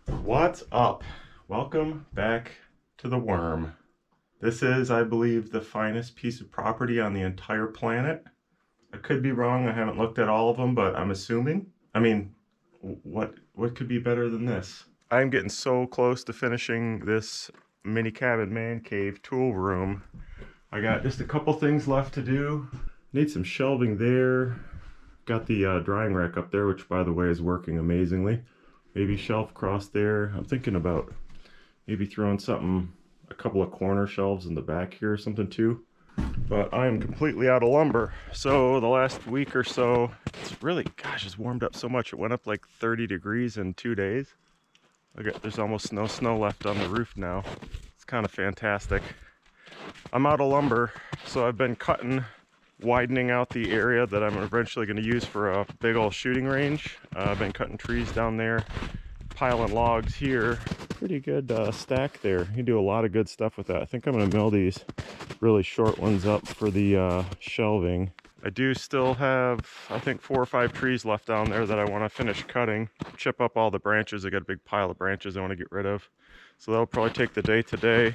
What's up? Welcome back to the worm. This is, I believe, the finest piece of property on the entire planet. I could be wrong, I haven't looked at all of them, but I'm assuming. I mean, what could be better than this? I'm getting so close to finishing this mini cabin man cave tool room. I got just a couple things left to do. Need some shelving there. Got the drying rack up there, which by the way is working amazingly. Maybe shelf across there. I'm thinking about maybe throwing something, a couple of corner shelves in the back here or something too. But I am completely out of lumber. So the last week or so, it's really, gosh, it's warmed up so much. It went up like 30 degrees in 2 days. Look at, there's almost no snow left on the roof now. It's kind of fantastic. I'm out of lumber, so I've been cutting, widening out the area that I'm eventually going to use for a big old shooting range. I've been cutting trees down there, piling logs here. Pretty good stack there. You can do a lot of good stuff with that. I think I'm going to mill these really short ones up for the shelving. I do still have, I think, 4 or 5 trees left down there that I want to finish cutting. Chip up all the branches. I got a big pile of branches I want to get rid of. So that'll probably take the day today.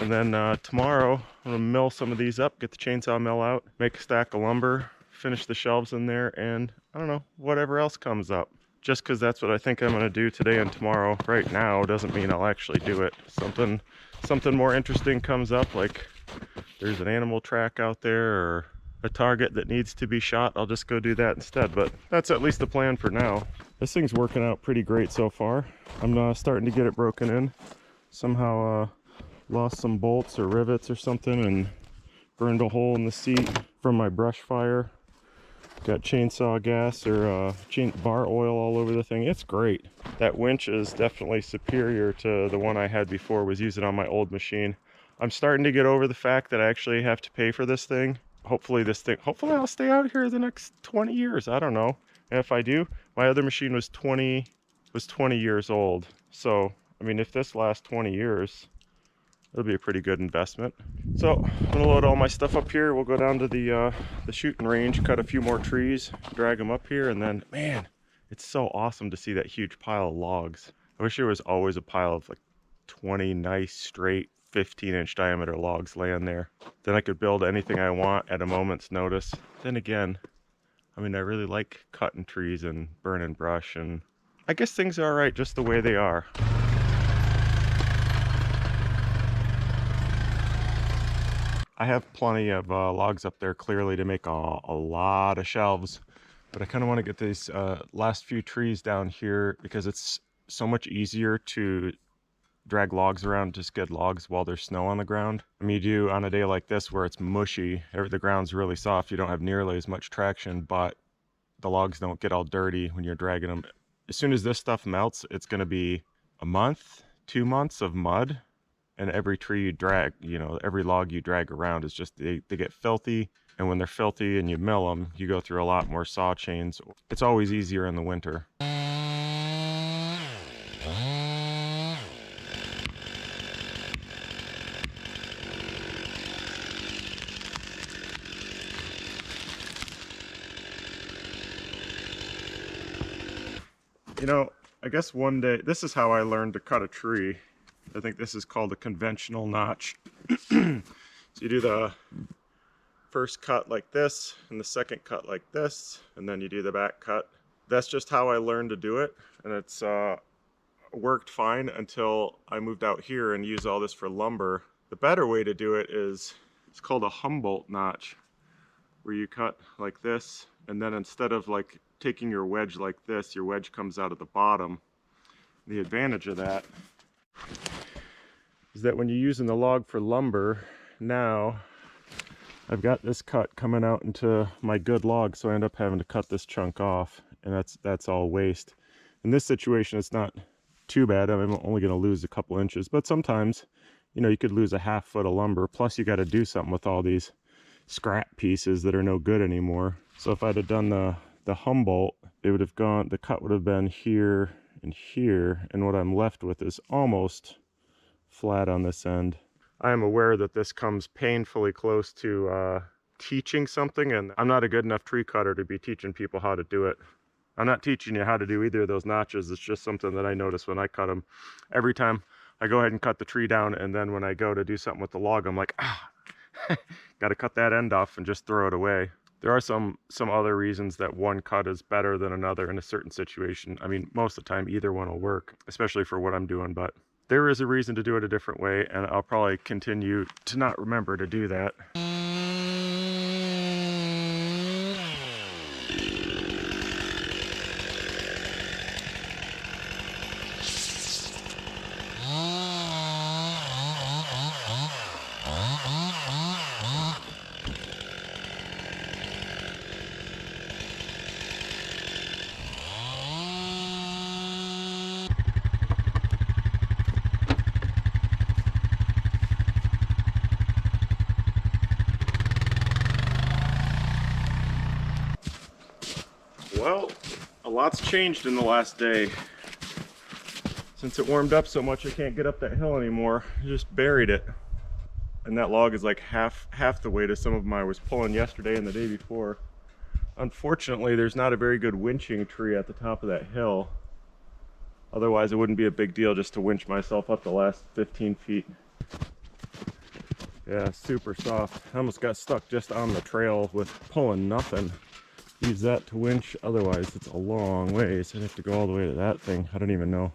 And then tomorrow, I'm going to mill some of these up, get the chainsaw mill out, make a stack of lumber, finish the shelves in there, and I don't know, whatever else comes up. Just because that's what I think I'm going to do today and tomorrow right now doesn't mean I'll actually do it. Something more interesting comes up, like there's an animal track out there or a target that needs to be shot, I'll just go do that instead. But that's at least the plan for now. This thing's working out pretty great so far. I'm starting to get it broken in. Somehow lost some bolts or rivets or something and burned a hole in the seat from my brush fire. Got chainsaw gas or bar oil all over the thing. It's great. That winch is definitely superior to the one I had before, was using on my old machine. I'm starting to get over the fact that I actually have to pay for this thing. Hopefully I'll stay out here the next 20 years. I don't know. And if I do, my other machine was 20 years old. So, I mean, if this lasts 20 years, it'll be a pretty good investment. So I'm gonna load all my stuff up here. We'll go down to the shooting range, cut a few more trees, drag them up here, and then, man, it's so awesome to see that huge pile of logs. I wish there was always a pile of like 20 nice, straight, 15-inch diameter logs laying there. Then I could build anything I want at a moment's notice. Then again, I mean, I really like cutting trees and burning brush, and I guess things are all right just the way they are. I have plenty of logs up there clearly to make a lot of shelves, but I kind of want to get these last few trees down here because it's so much easier to drag logs around, just good logs, while there's snow on the ground. I mean, you do on a day like this where it's mushy, the ground's really soft, you don't have nearly as much traction, but the logs don't get all dirty when you're dragging them. As soon as this stuff melts, it's going to be a month, 2 months of mud. And every tree you drag, you know, every log you drag around is just, they get filthy. And when they're filthy and you mill them, you go through a lot more saw chains. It's always easier in the winter. You know, I guess one day, this is how I learned to cut a tree. I think this is called a conventional notch. So you do the first cut like this, and the second cut like this, and then you do the back cut. That's just how I learned to do it, and it's worked fine until I moved out here and used all this for lumber. The better way to do it is, it's called a Humboldt notch, where you cut like this, and then instead of like taking your wedge like this, your wedge comes out at the bottom. The advantage of that is that when you're using the log for lumber, now I've got this cut coming out into my good log, so I end up having to cut this chunk off, and that's all waste. In this situation, it's not too bad. I'm only going to lose a couple inches, but sometimes, you know, you could lose a ½ foot of lumber, plus you got to do something with all these scrap pieces that are no good anymore. So if I'd have done the Humboldt, it would have gone, the cut would have been here and here, and what I'm left with is almost flat on this end. I am aware that this comes painfully close to teaching something, and I'm not a good enough tree cutter to be teaching people how to do it. I'm not teaching you how to do either of those notches. It's just something that I notice when I cut them. Every time I go ahead and cut the tree down, and then when I go to do something with the log, I'm like, got to cut that end off and just throw it away. There are some other reasons that one cut is better than another in a certain situation. I mean, most of the time either one will work, especially for what I'm doing, but there is a reason to do it a different way, and I'll probably continue to not remember to do that. Well, a lot's changed in the last day. Since it warmed up so much I can't get up that hill anymore, I just buried it. And that log is like half the weight of some of them I was pulling yesterday and the day before. Unfortunately, there's not a very good winching tree at the top of that hill. Otherwise, it wouldn't be a big deal just to winch myself up the last 15 feet. Yeah, super soft. I almost got stuck just on the trail with pulling nothing. Use that to winch, otherwise it's a long ways. I'd have to go all the way to that thing. I don't even know.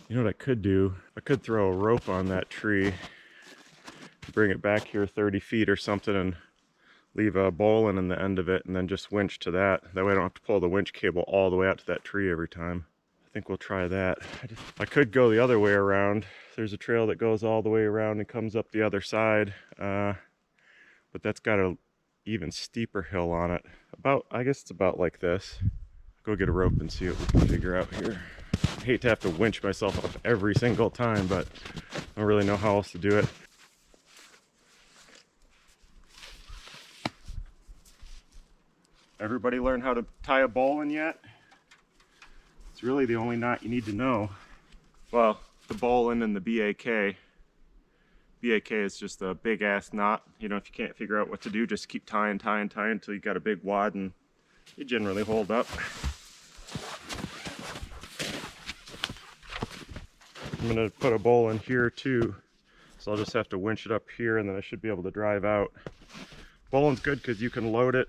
You know what I could do? I could throw a rope on that tree, bring it back here 30 feet or something, and leave a bowline in the end of it, and then just winch to that. That way I don't have to pull the winch cable all the way out to that tree every time. I think we'll try that. I could go the other way around. There's a trail that goes all the way around and comes up the other side, but that's got a even steeper hill on it. I guess it's about like this. Go get a rope and see what we can figure out here. I hate to have to winch myself up every single time, but I don't really know how else to do it. Everybody learn how to tie a bowline yet? It's really the only knot you need to know. Well, the bowline and the BAK. BAK is just a big ass knot. You know, if you can't figure out what to do, just keep tying until you got a big wad, and you generally hold up. I'm gonna put a bowline here too, so I'll just have to winch it up here, and then I should be able to drive out. Bowline's good because you can load it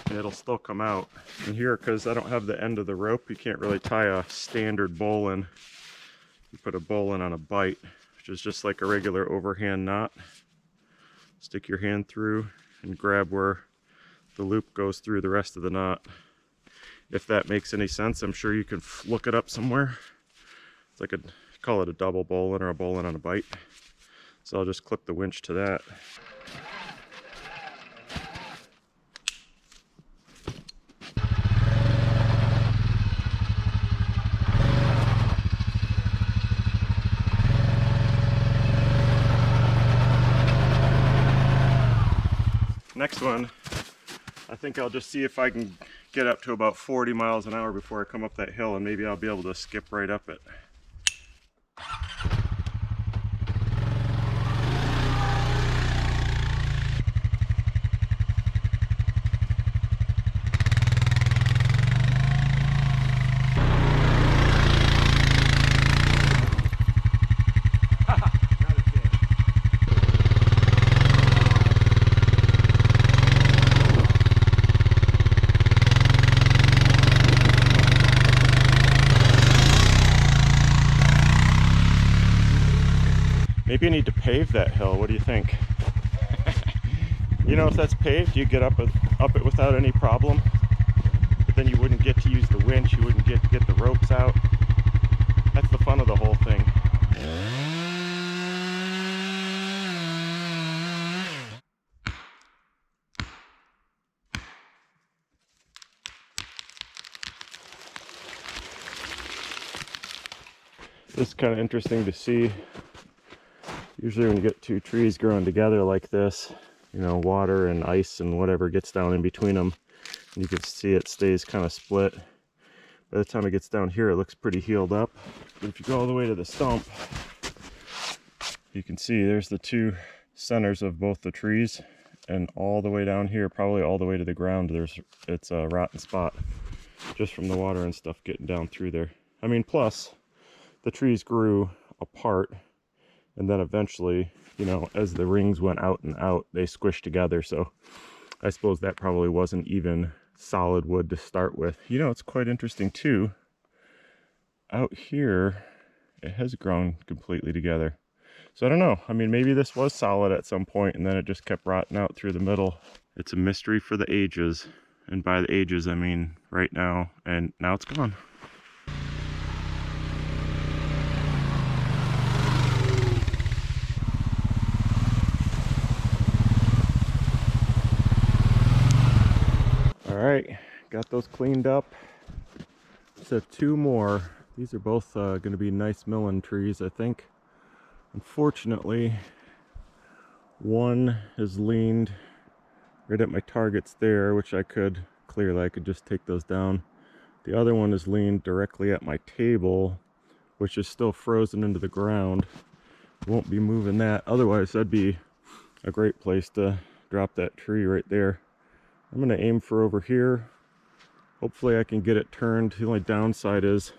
and it'll still come out. And here, because I don't have the end of the rope, you can't really tie a standard bowline. You put a bowline on a bite, which is just like a regular overhand knot. Stick your hand through and grab where the loop goes through the rest of the knot. If that makes any sense, I'm sure you can look it up somewhere. It's like call it a double bowline or a bowline on a bite. So I'll just clip the winch to that. Next one, I think I'll just see if I can get up to about 40 miles an hour before I come up that hill, and maybe I'll be able to skip right up it. Maybe I need to pave that hill. What do you think? You know, if that's paved, you get up it without any problem. But then you wouldn't get to use the winch. You wouldn't get to get the ropes out. That's the fun of the whole thing. This is kind of interesting to see. Usually when you get two trees growing together like this, you know, water and ice and whatever gets down in between them, and you can see it stays kind of split. By the time it gets down here, it looks pretty healed up. But if you go all the way to the stump, you can see there's the two centers of both the trees, and all the way down here, probably all the way to the ground, it's a rotten spot. just from the water and stuff getting down through there. I mean, plus the trees grew apart, and then eventually, you know, as the rings went out and out, they squished together. So I suppose that probably wasn't even solid wood to start with. You know, it's quite interesting too. Out here, it has grown completely together. So I don't know. I mean, maybe this was solid at some point and then it just kept rotting out through the middle. It's a mystery for the ages. And by the ages, I mean right now. And now it's gone. All right, got those cleaned up. So 2 more. These are both going to be nice melon trees, I think. Unfortunately, one is leaned right at my targets there, which I could just take those down. The other one is leaned directly at my table, which is still frozen into the ground. Won't be moving that. Otherwise, that'd be a great place to drop that tree right there. I'm going to aim for over here. Hopefully I can get it turned. The only downside is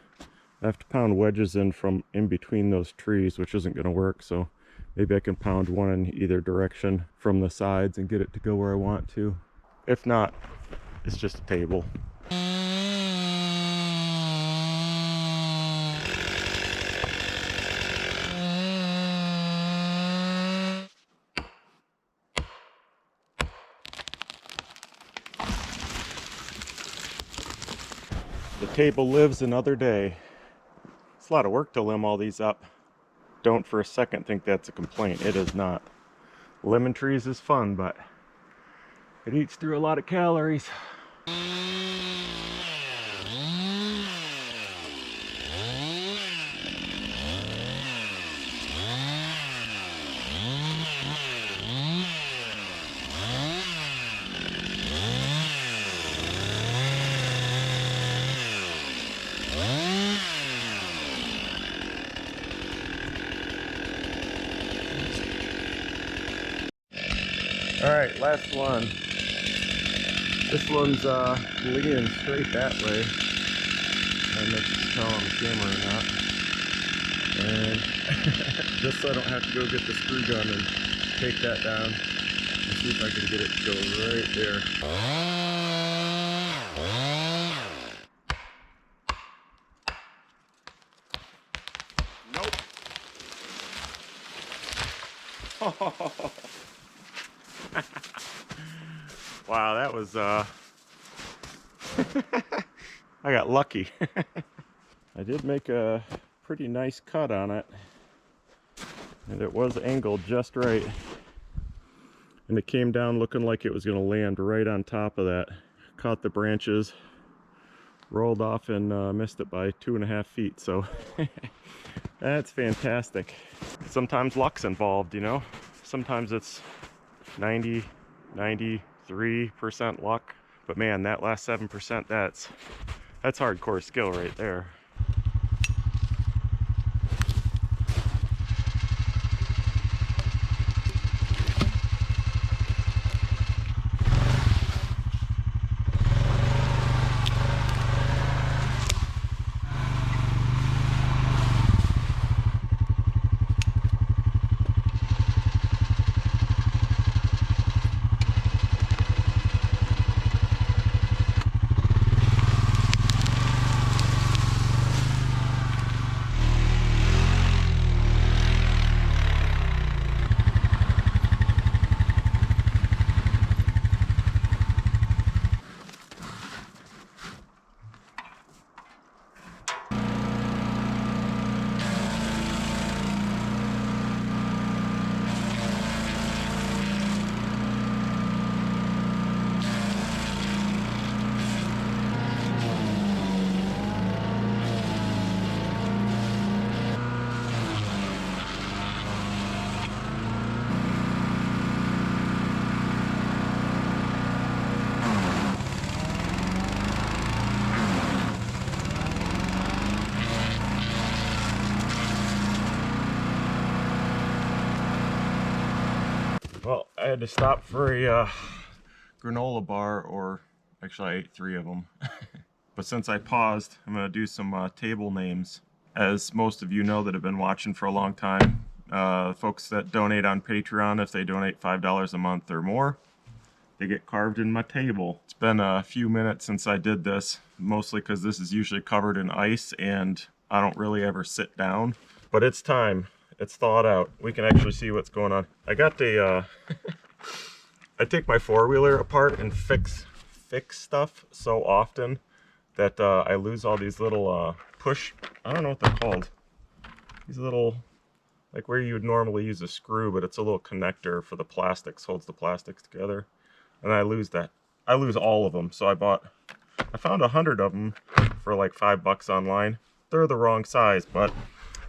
I have to pound wedges in from in between those trees, which isn't going to work. So maybe I can pound one in either direction from the sides and get it to go where I want to. If not, it's just a table. The table lives another day. It's a lot of work to limb all these up. Don't for a second think that's a complaint. It is not. Lemon trees is fun, but it eats through a lot of calories. Alright, last one. This one's leaning straight that way. I don't know if you can tell on the camera or not. And just so I don't have to go get the screw gun and take that down. Let's see if I can get it to go right there. Nope. Wow, that was I got lucky. I did make a pretty nice cut on it, and it was angled just right, and it came down looking like it was going to land right on top of that. Caught the branches, rolled off, and missed it by 2.5 feet. So that's fantastic. Sometimes luck's involved, you know. Sometimes it's 93% luck, but man, that last 7%, that's hardcore skill right there. Well, I had to stop for a granola bar, or actually I ate 3 of them. But since I paused, I'm going to do some table names. As most of you know that have been watching for a long time, folks that donate on Patreon, if they donate $5 a month or more, they get carved in my table. It's been a few minutes since I did this, mostly because this is usually covered in ice and I don't really ever sit down. But it's time. It's thawed out. We can actually see what's going on. I got the, I take my four-wheeler apart and fix stuff so often that I lose all these little push, I don't know what they're called. These little, like where you would normally use a screw, but it's a little connector for the plastics, holds the plastics together. And I lose that. I lose all of them. So I found 100 of them for like $5 online. They're the wrong size, but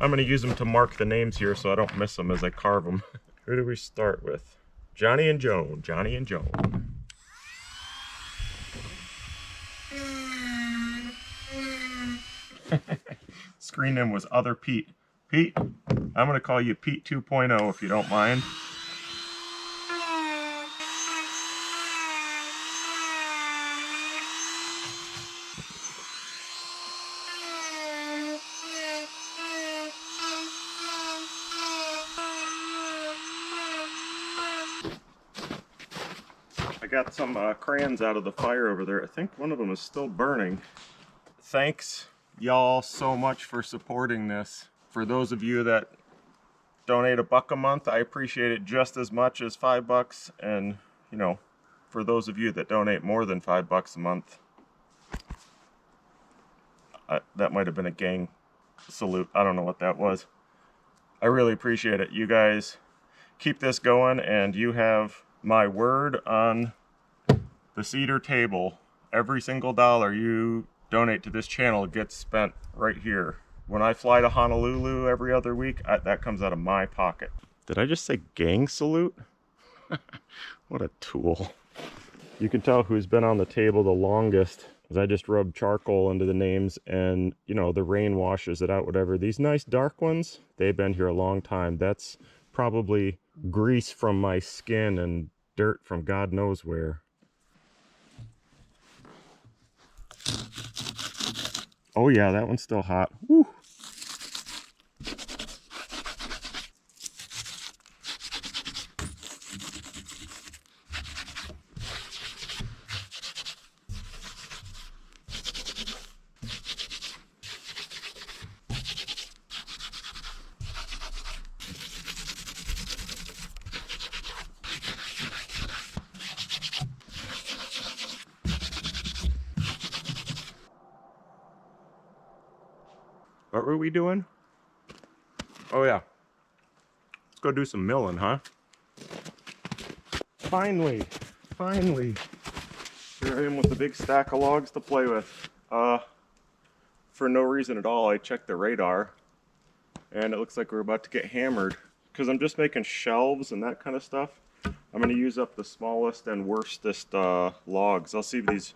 I'm going to use them to mark the names here so I don't miss them as I carve them. Who do we start with? Johnny and Joan. Johnny and Joan. Screen name was Other Pete. Pete, I'm going to call you Pete 2.0 if you don't mind. I got some crayons out of the fire over there. I think one of them is still burning. Thanks y'all so much for supporting this. For those of you that donate $1 a month, I appreciate it just as much as $5. And you know, for those of you that donate more than $5 a month, that might have been a gang salute. I don't know what that was. I really appreciate it. You guys keep this going, and you have my word on the cedar table. Every single dollar you donate to this channel gets spent right here. When I fly to Honolulu every other week, that comes out of my pocket. Did I just say gang salute? What a tool. You can tell who's been on the table the longest, because I just rubbed charcoal into the names and, you know, the rain washes it out, whatever. These nice dark ones, they've been here a long time. That's probably grease from my skin and dirt from God knows where. Oh yeah, that one's still hot. Woo. What were we doing? Oh yeah. Let's go do some milling, huh? Finally. Here I am with a big stack of logs to play with. For no reason at all, I checked the radar and it looks like we're about to get hammered. Because I'm just making shelves and that kind of stuff, I'm going to use up the smallest and worstest logs. I'll save these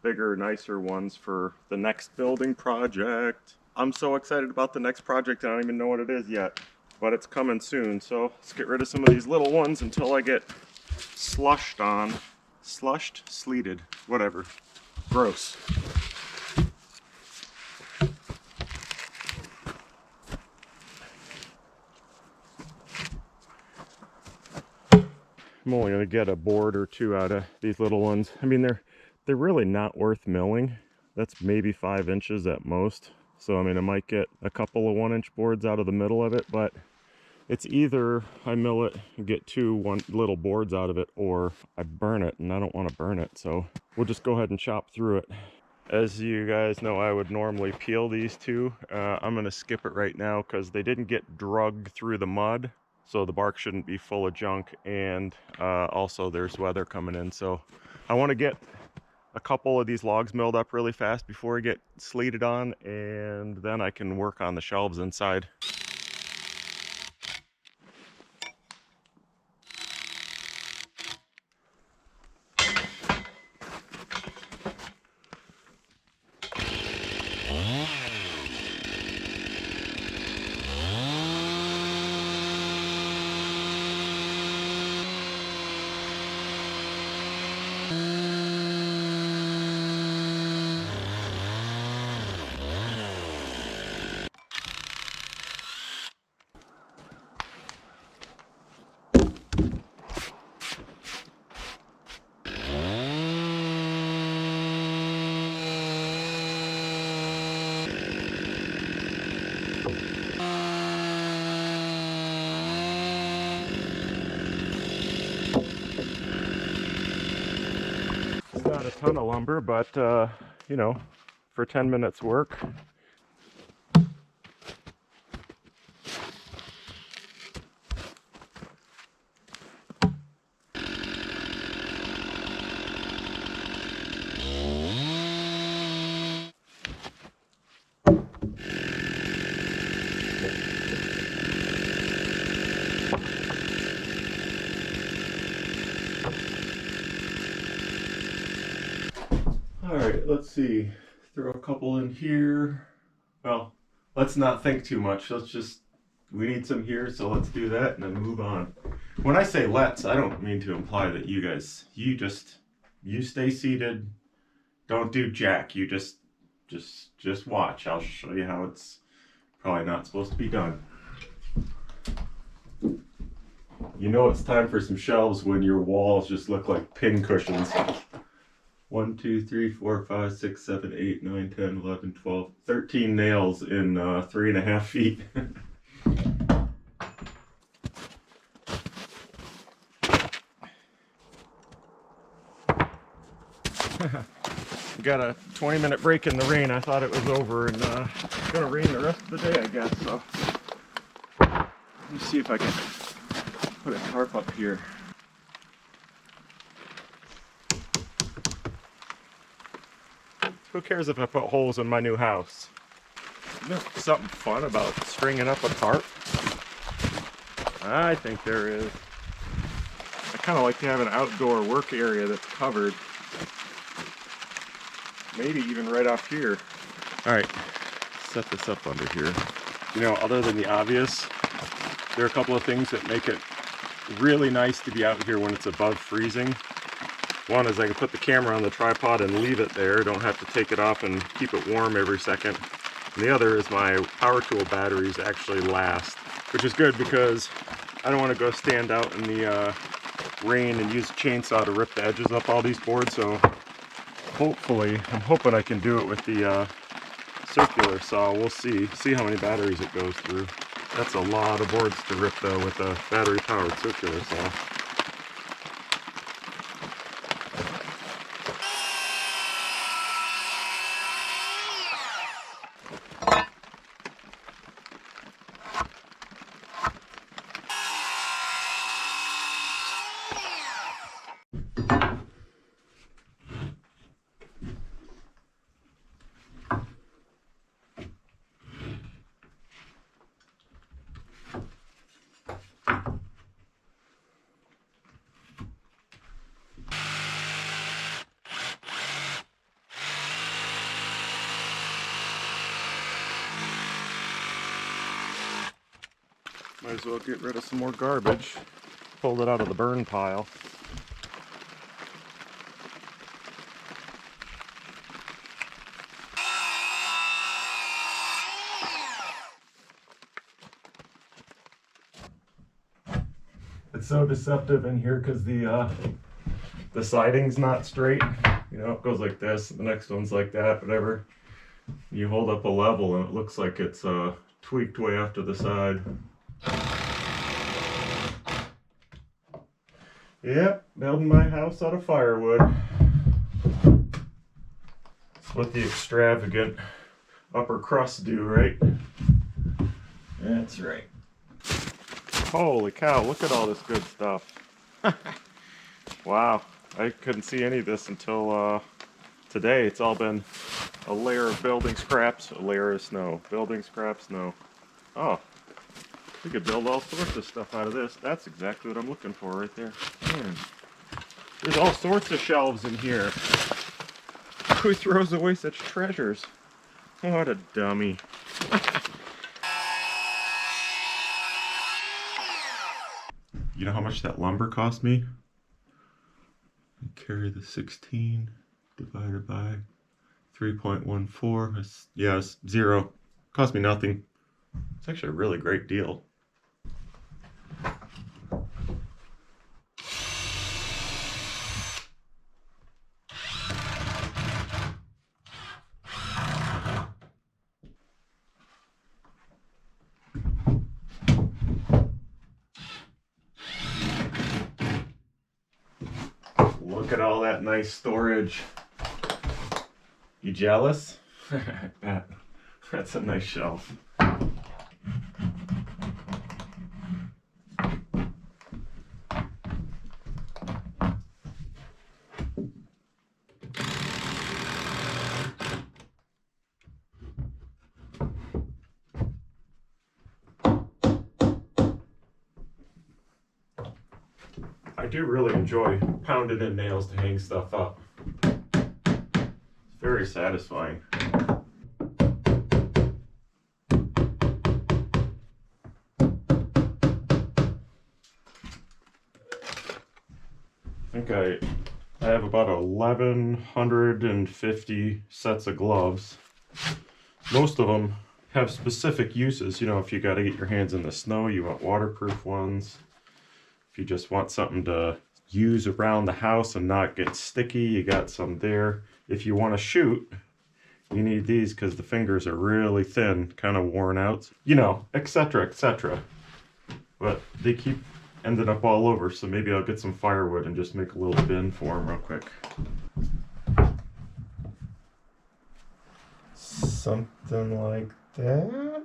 bigger, nicer ones for the next building project. I'm so excited about the next project, I don't even know what it is yet, but it's coming soon. So let's get rid of some of these little ones until I get slushed on. Slushed? Sleeted. Whatever. Gross. I'm only going to get a board or two out of these little ones. I mean, they're really not worth milling. That's maybe 5 inches at most. So, I mean, I might get a couple of 1-inch boards out of the middle of it, but it's either I mill it and get 2 little boards out of it, or I burn it, and I don't want to burn it. So we'll just go ahead and chop through it. As you guys know, I would normally peel these two. I'm going to skip it right now because they didn't get drugged through the mud. So the bark shouldn't be full of junk, and also there's weather coming in. So I want to get a couple of these logs milled up really fast before I get sleeted on, and then I can work on the shelves inside. ton of lumber, but you know, for 10 minutes work. All right, let's see. Throw a couple in here. Well, let's not think too much. We need some here, so let's do that and then move on. When I say let's, I don't mean to imply that you guys, you stay seated. Don't do jack. You just watch. I'll show you how it's probably not supposed to be done. You know it's time for some shelves when your walls just look like pin cushions. 1, 2, 3, 4, 5, 6, 7, 8, 9, 10, 11, 12, 13 nails in 3.5 feet. We got a 20-minute break in the rain. I thought it was over, and it's gonna rain the rest of the day, I guess. So let me see if I can put a tarp up here. Who cares if I put holes in my new house? Isn't there something fun about stringing up a tarp? I think there is. I kind of like to have an outdoor work area that's covered. Maybe even right off here. All right, set this up under here. You know, other than the obvious, there are a couple of things that make it really nice to be out here when it's above freezing. One is I can put the camera on the tripod and leave it there. Don't have to take it off and keep it warm every second. And the other is my power tool batteries actually last, which is good because I don't want to go stand out in the rain and use a chainsaw to rip the edges up all these boards. So hopefully, I'm hoping I can do it with the circular saw. We'll see how many batteries it goes through. That's a lot of boards to rip though with a battery powered circular saw. Might as well get rid of some more garbage. Pulled it out of the burn pile. It's so deceptive in here because the siding's not straight. You know, it goes like this, the next one's like that, whatever. You hold up a level and it looks like it's tweaked way off to the side. Yep, building my house out of firewood. That's what the extravagant upper crust do, right? That's right. Holy cow, look at all this good stuff. Wow, I couldn't see any of this until today. It's all been a layer of building scraps, a layer of snow. Building scraps, snow. Oh, we could build all sorts of stuff out of this. That's exactly what I'm looking for right there. Man. There's all sorts of shelves in here. Who throws away such treasures? What a dummy. You know how much that lumber cost me? Carry the 16 divided by 3.14. Yeah, it's zero. Cost me nothing. It's actually a really great deal. Look at all that nice storage. You jealous? I bet. That's a nice shelf. I do really enjoy pounding in nails to hang stuff up. It's very satisfying. I think I have about 1,150 sets of gloves. Most of them have specific uses. You know, if you got to get your hands in the snow, you want waterproof ones. If you just want something to use around the house and not get sticky, you got some there. If you want to shoot, you need these because the fingers are really thin, kind of worn out. You know, etc., etc. But they keep ended up all over, so maybe I'll get some firewood and just make a little bin for them real quick. Something like that.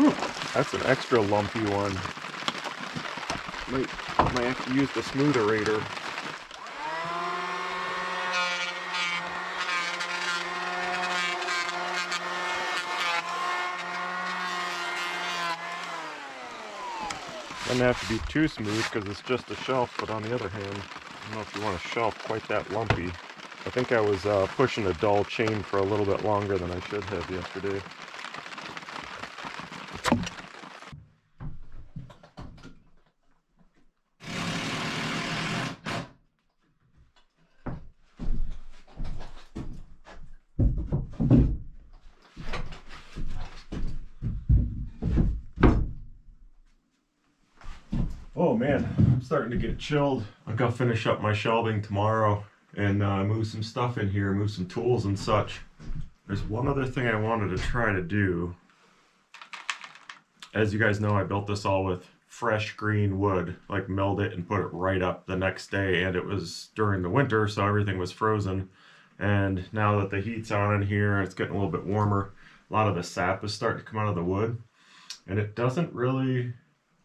Ooh, that's an extra lumpy one. Might have to use the smootherator. Doesn't have to be too smooth because it's just a shelf, but on the other hand, I don't know if you want a shelf quite that lumpy. I think I was pushing a dull chain for a little bit longer than I should have yesterday. Oh man, I'm starting to get chilled. I'm gonna finish up my shelving tomorrow and move some stuff in here, move some tools and such. There's one other thing I wanted to try to do. As you guys know, I built this all with fresh green wood, like milled it and put it right up the next day, and it was during the winter, so everything was frozen. And now that the heat's on in here and it's getting a little bit warmer, a lot of the sap is starting to come out of the wood. And it doesn't really,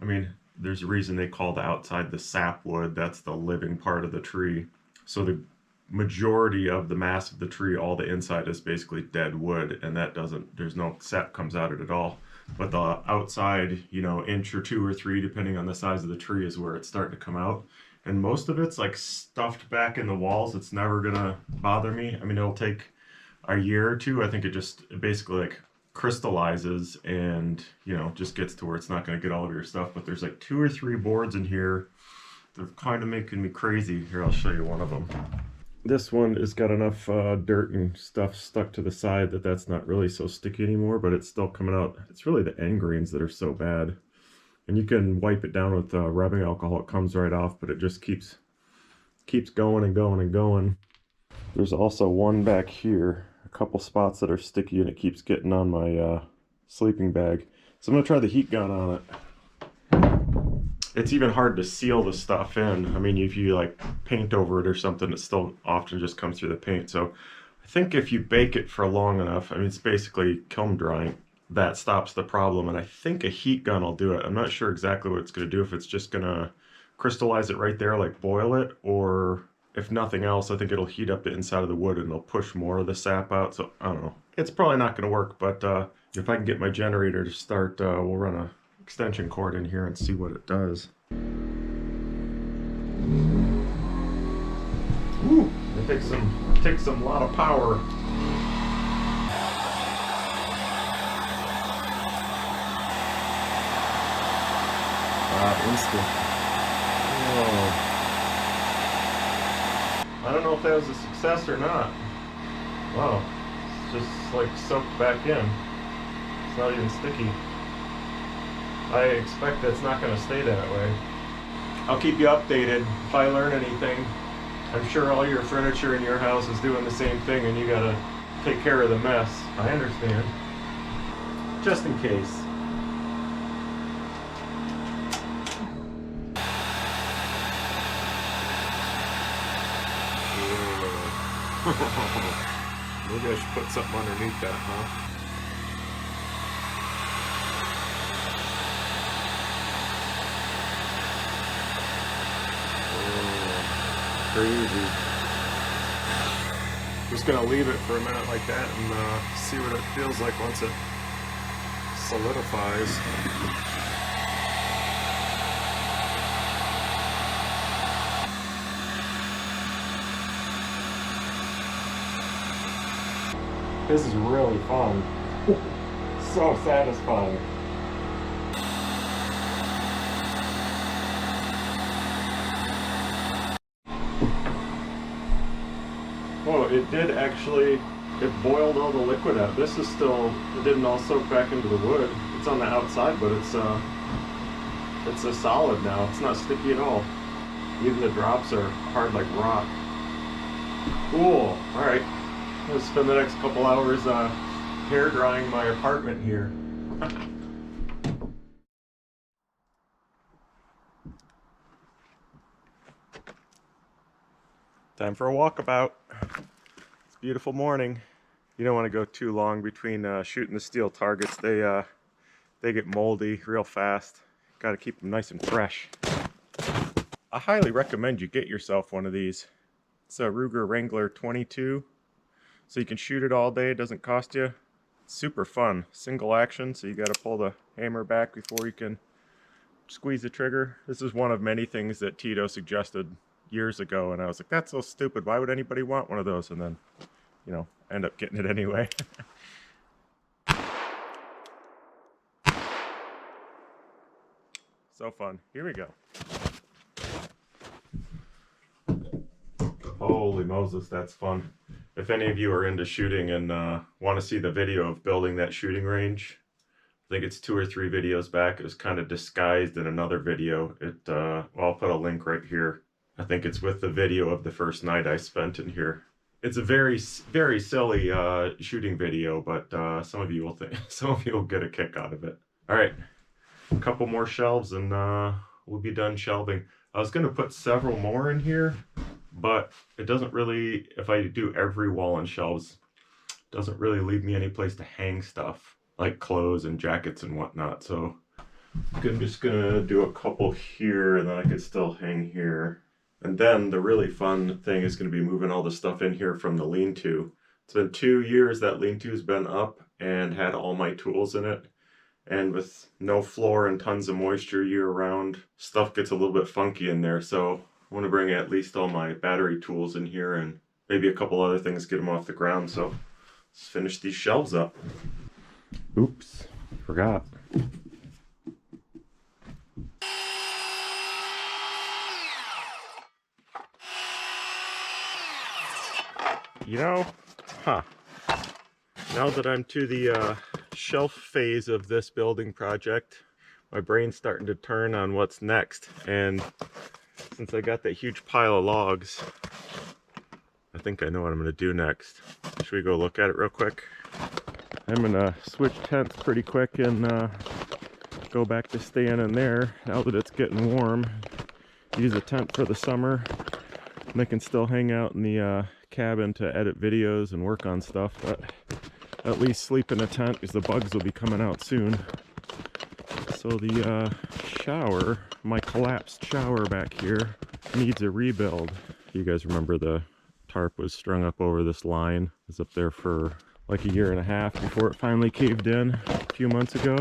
I mean, there's a reason they call the outside the sap wood. That's the living part of the tree. So the majority of the mass of the tree, all the inside is basically dead wood, and that doesn't, there's no sap comes out of it at all. But the outside, you know, inch or two or three, depending on the size of the tree, is where it's starting to come out. And most of it's like stuffed back in the walls. It's never gonna bother me. I mean, it'll take a year or two. I think it basically like crystallizes and, you know, just gets to where it's not going to get all of your stuff. But there's like 2 or 3 boards in here. They're kind of making me crazy. Here, I'll show you one of them. This one has got enough dirt and stuff stuck to the side that that's not really so sticky anymore, but it's still coming out. It's really the end grains that are so bad. And you can wipe it down with rubbing alcohol. It comes right off, but it just keeps going and going and going. There's also one back here. A couple spots that are sticky and it keeps getting on my sleeping bag. So I'm gonna try the heat gun on it. It's even hard to seal the stuff in. I mean, if you like paint over it or something, it still often just comes through the paint. So I think if you bake it for long enough, I mean, it's basically kiln drying, that stops the problem. And I think a heat gun will do it. I'm not sure exactly what it's gonna do, if it's just gonna crystallize it right there, like boil it, or if nothing else, I think it'll heat up the inside of the wood and it'll push more of the sap out. So I don't know. It's probably not going to work, but if I can get my generator to start, we'll run an extension cord in here and see what it does. Ooh, it Takes some lot of power. Instant. Whoa. I don't know if that was a success or not. Wow, it's just like soaked back in. It's not even sticky. I expect that's not going to stay that way. I'll keep you updated if I learn anything. I'm sure all your furniture in your house is doing the same thing and you gotta take care of the mess. I understand. Just in case. Maybe I should put something underneath that, huh? Crazy. Just gonna leave it for a minute like that and see what it feels like once it solidifies. This is really fun. So satisfying. Oh, it did actually, it boiled all the liquid out. This is still, it didn't all soak back into the wood. It's on the outside, but it's a solid now. It's not sticky at all. Even the drops are hard like rock. Cool. All right. I'm gonna spend the next couple hours hair drying my apartment here. Time for a walkabout. It's a beautiful morning. You don't want to go too long between shooting the steel targets. They get moldy real fast. Got to keep them nice and fresh. I highly recommend you get yourself one of these. It's a Ruger Wrangler 22. So you can shoot it all day, it doesn't cost you. It's super fun, single action, so you gotta pull the hammer back before you can squeeze the trigger. This is one of many things that Tito suggested years ago, and I was like, that's so stupid, why would anybody want one of those? And then, you know, end up getting it anyway. So fun, here we go. Holy Moses, that's fun. If any of you are into shooting and want to see the video of building that shooting range, I think it's 2 or 3 videos back. It was kind of disguised in another video. Well, I'll put a link right here. I think it's with the video of the first night I spent in here. It's a very, very silly shooting video, but some of you will get a kick out of it. All right, a couple more shelves and we'll be done shelving. I was gonna put several more in here, but it doesn't really, if I do every wall and shelves, it doesn't really leave me any place to hang stuff, like clothes and jackets and whatnot. So I'm just gonna do a couple here, and then I could still hang here. And then the really fun thing is gonna be moving all the stuff in here from the lean-to. It's been 2 years that lean-to's been up and had all my tools in it. And with no floor and tons of moisture year round, stuff gets a little bit funky in there. So I want to bring at least all my battery tools in here and maybe a couple other things, get them off the ground. So let's finish these shelves up. Oops, forgot. You know, now that I'm to the shelf phase of this building project, my brain's starting to turn on what's next. And since I got that huge pile of logs, I think I know what I'm going to do next. Should we go look at it real quick? I'm going to switch tents pretty quick and go back to staying in there now that it's getting warm. Use a tent for the summer, and I can still hang out in the cabin to edit videos and work on stuff, but at least sleep in a tent because the bugs will be coming out soon. So the shower, my collapsed shower back here, needs a rebuild. You guys remember the tarp was strung up over this line. It was up there for like a year and a half before it finally caved in a few months ago.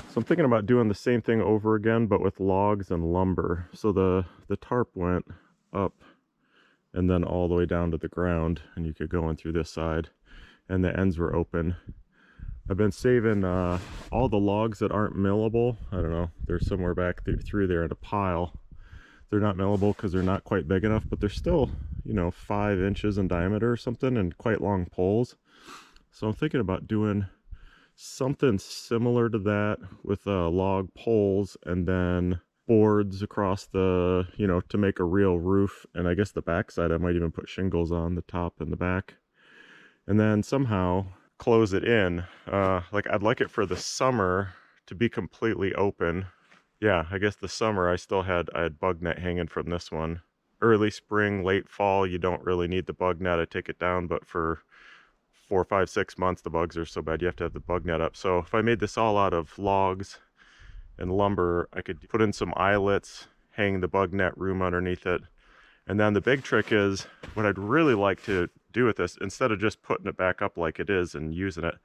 So I'm thinking about doing the same thing over again, but with logs and lumber. So the tarp went up and then all the way down to the ground, and you could go in through this side, and the ends were open. I've been saving all the logs that aren't millable. I don't know, they're somewhere back through there in a pile. They're not millable because they're not quite big enough, but they're still, you know, 5 inches in diameter or something, and quite long poles. So I'm thinking about doing something similar to that with log poles, and then boards across the, you know, to make a real roof. And I guess the back side I might even put shingles on the top and the back, and then somehow close it in. Like, I'd like it for the summer to be completely open. Yeah, I guess the summer I had bug net hanging from this one. Early spring, late fall, you don't really need the bug net. I take it down, but for 4, 5, 6 months the bugs are so bad you have to have the bug net up. So if I made this all out of logs and lumber, I could put in some eyelets, hang the bug net room underneath it. And then the big trick is, what I'd really like to do with this, instead of just putting it back up like it is and using it,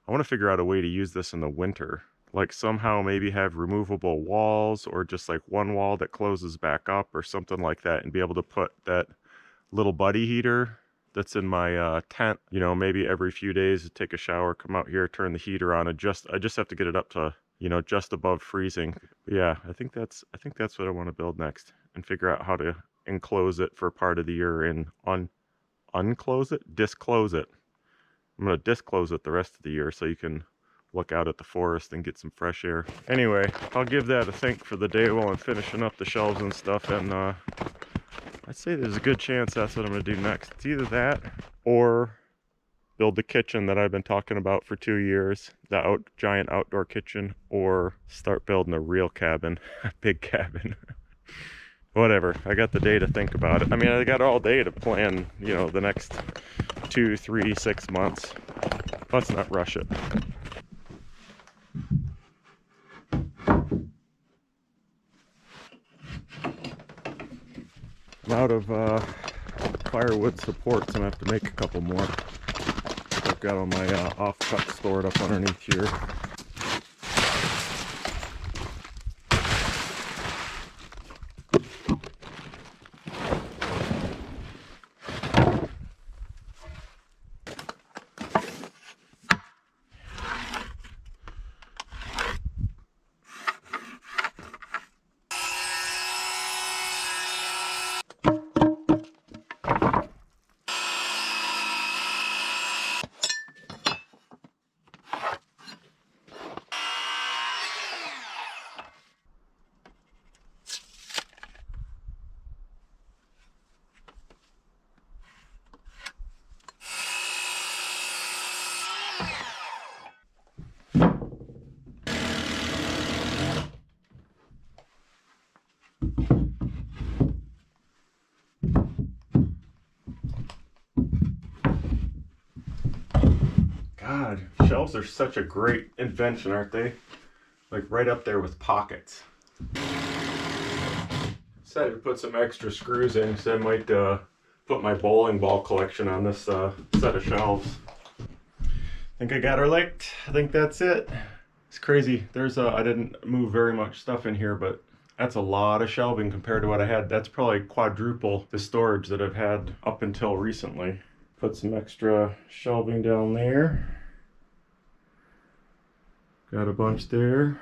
I want to figure out a way to use this in the winter. Like somehow maybe have removable walls, or just like one wall that closes back up or something like that, and be able to put that little buddy heater that's in my tent, you know, maybe every few days, take a shower, come out here, turn the heater on, and I just have to get it up to, you know, just above freezing. Yeah, I think that's what I want to build next, and figure out how to enclose it for part of the year and disclose it. I'm going to disclose it the rest of the year so you can look out at the forest and get some fresh air. Anyway, I'll give that a think for the day while I'm finishing up the shelves and stuff, and I'd say there's a good chance that's what I'm going to do next. It's either that or build the kitchen that I've been talking about for 2 years, the giant outdoor kitchen, or start building a real cabin, a big cabin. Whatever, I got the day to think about it. I mean, I got all day to plan, you know, the next 2, 3, 6 months. Let's not rush it. I'm out of firewood supports, and I have to make a couple more. I've got all my off-cut stored up underneath here. God, shelves are such a great invention, aren't they? Like right up there with pockets. Decided to put some extra screws in, because I might put my bowling ball collection on this set of shelves. I think I got her licked. I think that's it. It's crazy. I didn't move very much stuff in here, but that's a lot of shelving compared to what I had. That's probably quadruple the storage that I've had up until recently. Put some extra shelving down there. Got a bunch there.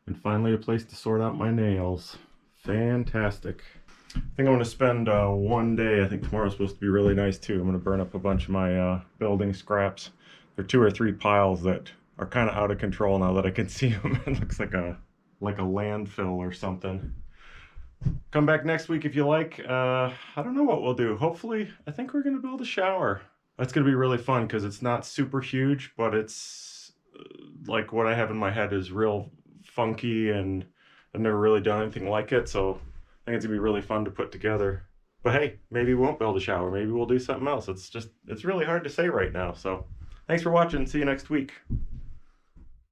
And finally a place to sort out my nails. Fantastic. I think I'm going to spend one day. I think tomorrow's supposed to be really nice too. I'm going to burn up a bunch of my building scraps. There are 2 or 3 piles that are kind of out of control now that I can see them. It looks like a landfill or something. Come back next week if you like. I don't know what we'll do. Hopefully, I think we're going to build a shower. That's going to be really fun because it's not super huge, but it's like what I have in my head is real funky, and I've never really done anything like it, so I think it's going to be really fun to put together. But hey, maybe we won't build a shower. Maybe we'll do something else. It's really hard to say right now. So thanks for watching. See you next week.